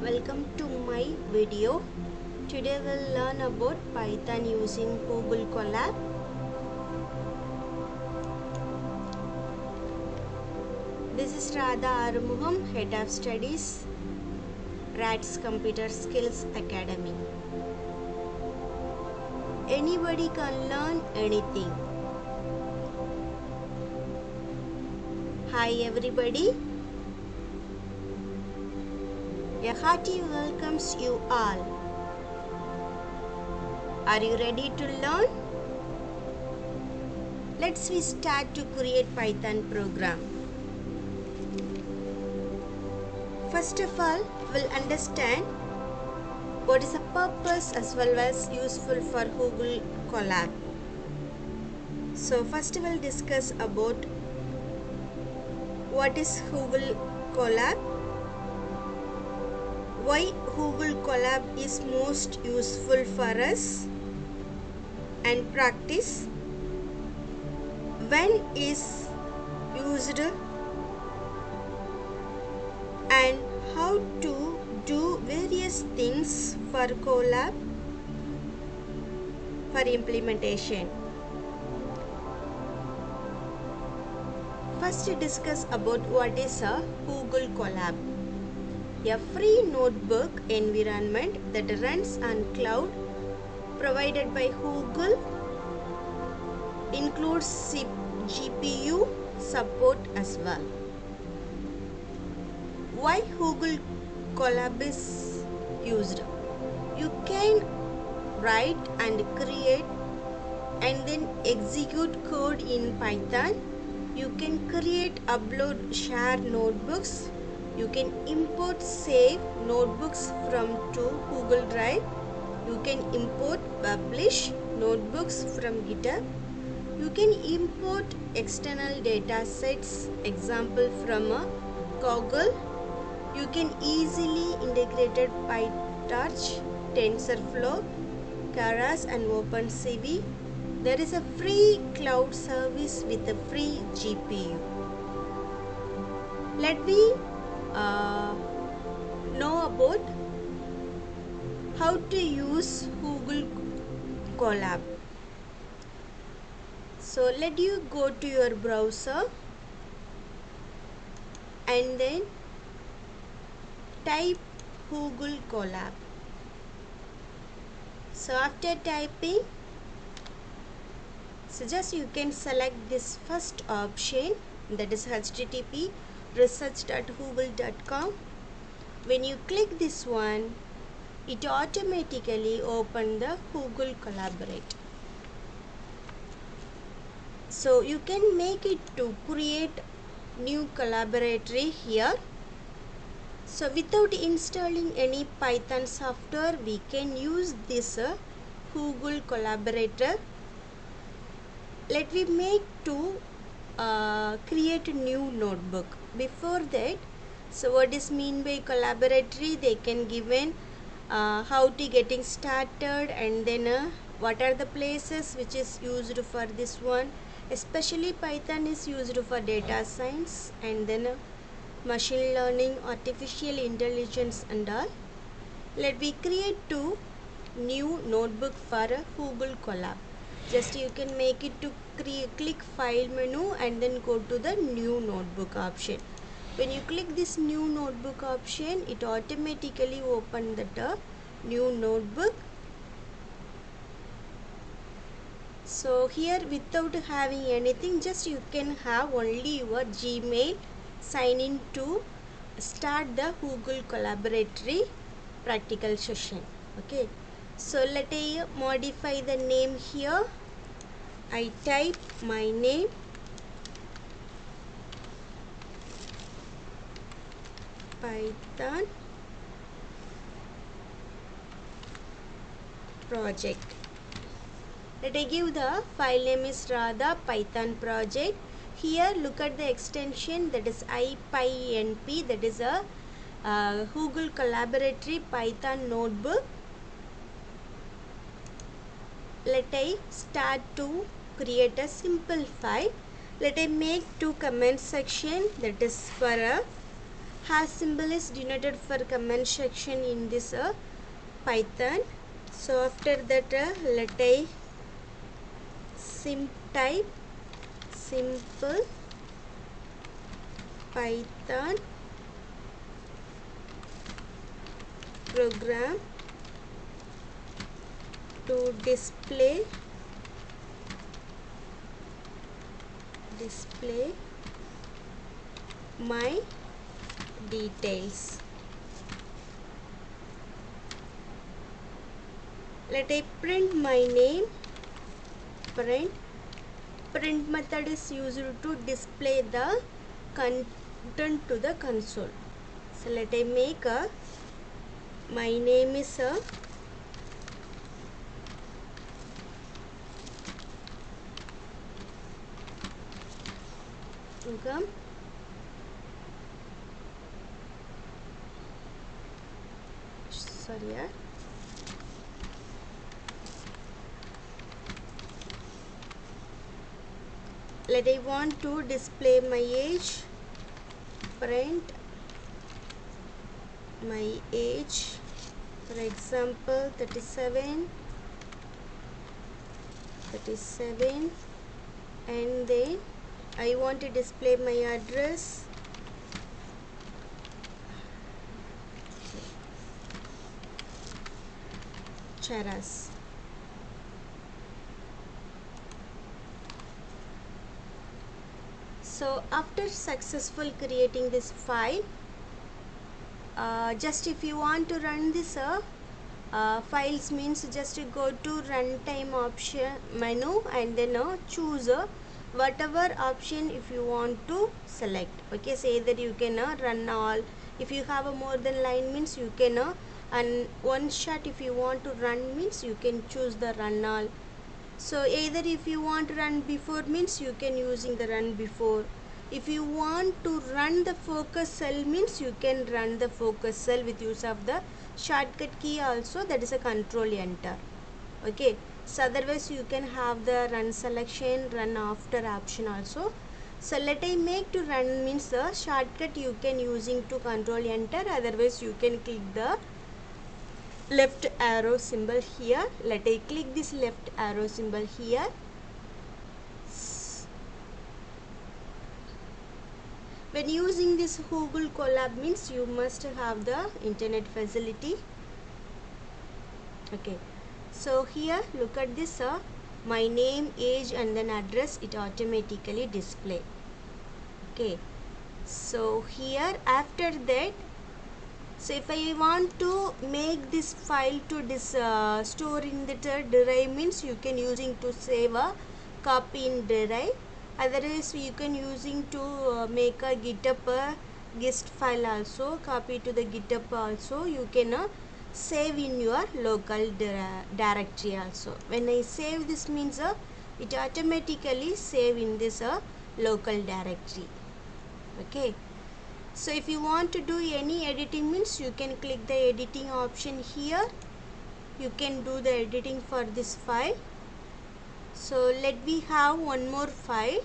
Welcome to my video. Today we'll learn about Python using Google Colab. This is Radha Arumugham, Head of Studies, RATS Computer Skills Academy. Anybody can learn anything. Hi everybody. A hearty welcomes you all. Are you ready to learn? Let's start to create Python program. First of all, we'll understand what is the purpose as well as useful for Google Colab. So first we'll discuss about what is Google Colab, why Google Colab is most useful for us, and practice, when is used, and how to do various things for Colab for implementation. First discuss about what is a Google Colab. A free notebook environment that runs on cloud provided by Google, includes GPU support as well. Why Google Colab is used? You can write and create and then execute code in Python. You can create, upload, share notebooks. You can import, save notebooks from to Google Drive. You can import, publish notebooks from GitHub. You can import external data sets, example from Google. You can easily integrate PyTorch, TensorFlow, Keras and OpenCV. There is a free cloud service with a free GPU. Let me know about how to use Google Colab. So let you go to your browser and then type Google Colab. So after typing, so just you can select this first option, that is http research.google.com. When you click this one, it automatically open the Google Collaborate. So you can make it to create new collaboratory here. So without installing any Python software, we can use this Google Collaborator. Let me make to create a new notebook. Before that, so what is mean by collaboratory? They can given how to getting started, and then what are the places which is used for this one. Especially Python is used for data science and then machine learning, artificial intelligence and all. Let me create two new notebook for Google Colab. Just you can make it to click file menu and then go to the new notebook option. When you click this new notebook option, it automatically open the new notebook. So here without having anything, just you can have only your Gmail, sign in to start the Google Collaboratory practical session. Okay. So let I modify the name here. I type my name, Python project. Let I give the file name is Radha Python project. Here look at the extension, that is IPyNP, that is a Google Collaboratory Python notebook. Let I start to create a simple file. Let I make two comment section, that is for hash symbol is denoted for comment section in this Python. So after that let I type simple Python program to display my details. Let I print my name. Print method is used to display the content to the console. So let I make my name is Ugam. Sorry, let I want to display my age. Print my age, for example 37, and then I want to display my address. Charas. So after successful creating this file, just if you want to run this files means just go to runtime option menu and then choose whatever option if you want to select. Okay, say that you can run all. If you have a more than line means you can and one shot if you want to run means you can choose the run all. So either if you want to run before means you can using the run before. If you want to run the focus cell means you can run the focus cell with use of the shortcut key also, that is a control enter. Okay, so otherwise you can have the run selection, run after option also. So let I make to run means the shortcut you can using to control enter, otherwise you can click the left arrow symbol here. Let I click this left arrow symbol here. When using this Google Colab means you must have the internet facility. Okay, so here look at this my name, age and then address, it automatically display. Okay, so here after that, so if I want to make this file to store in the drive means you can using to save a copy in drive. Otherwise you can using to make a GitHub gist file also, copy to the GitHub also. You can save in your local directory also. When I save this means it automatically save in this local directory. Okay. So if you want to do any editing means you can click the editing option here. You can do the editing for this file. So let we have one more file.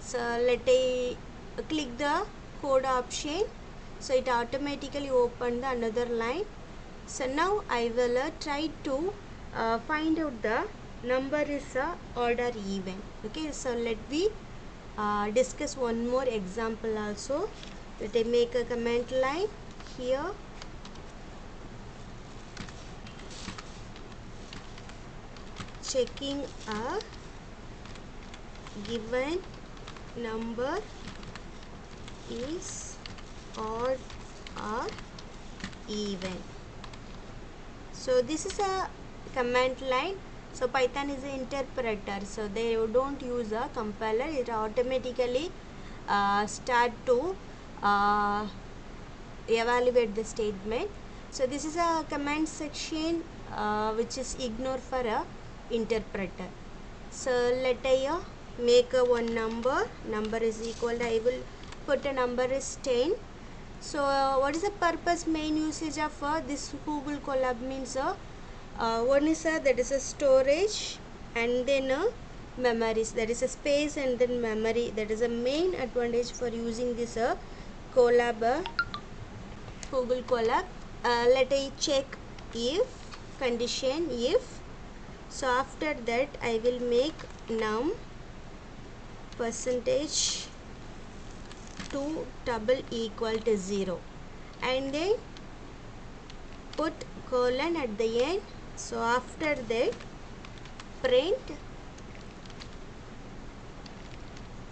So let I click the code option. So it automatically opened the another line. So now I will try to find out the number is odd or even. Okay, so let we discuss one more example also. Let I make a comment line here. Checking a given number is odd or even. So this is a command line. So Python is an interpreter, so they don't use a compiler. It automatically start to evaluate the statement. So this is a command section which is ignore for a interpreter. So let I make a one number is equal to, I will put a number is 10. So what is the purpose main usage of this Google Colab means one is that is a storage and then memories, that is a space and then memory. That is a main advantage for using this Colab Google Colab. Let I check if condition if. So after that I will make num percentage 2 double equal to 0 and then put colon at the end. So after that print.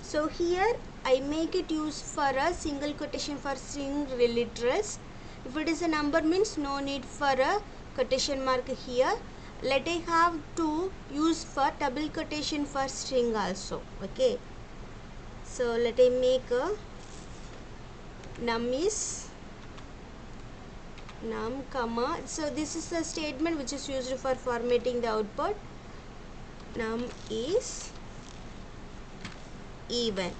So here I make it use for a single quotation for string literals. If it is a number means no need for a quotation mark here. Let I have to use for double quotation for string also. Okay. So let I make a num is num comma. So this is a statement which is used for formatting the output. Num is even.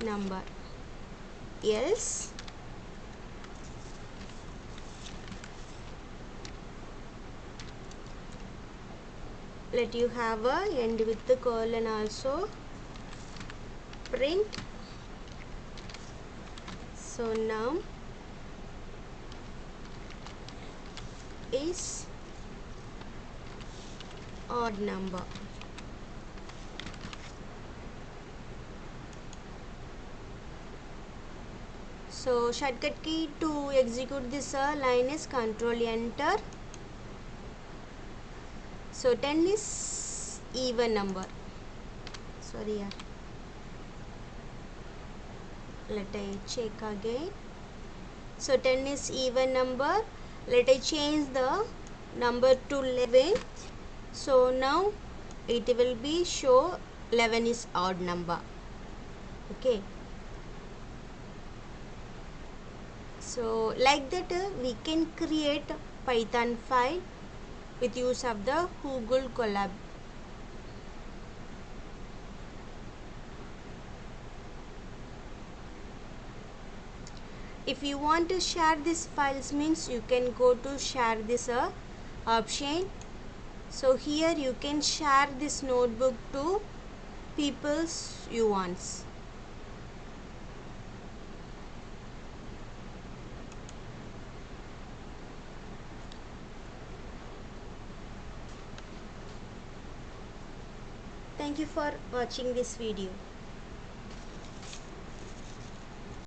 Number, else let you have a end with the colon also. Print. So num is odd number. So shortcut key to execute this line is Control Enter. So 10 is even number. Sorry, yeah. Let I check again. So 10 is even number. Let I change the number to 11. So now it will be show 11 is odd number. Okay. So like that we can create Python file with use of the Google Colab. If you want to share these files means you can go to share this option. So here you can share this notebook to people's you wants. Thank you for watching this video.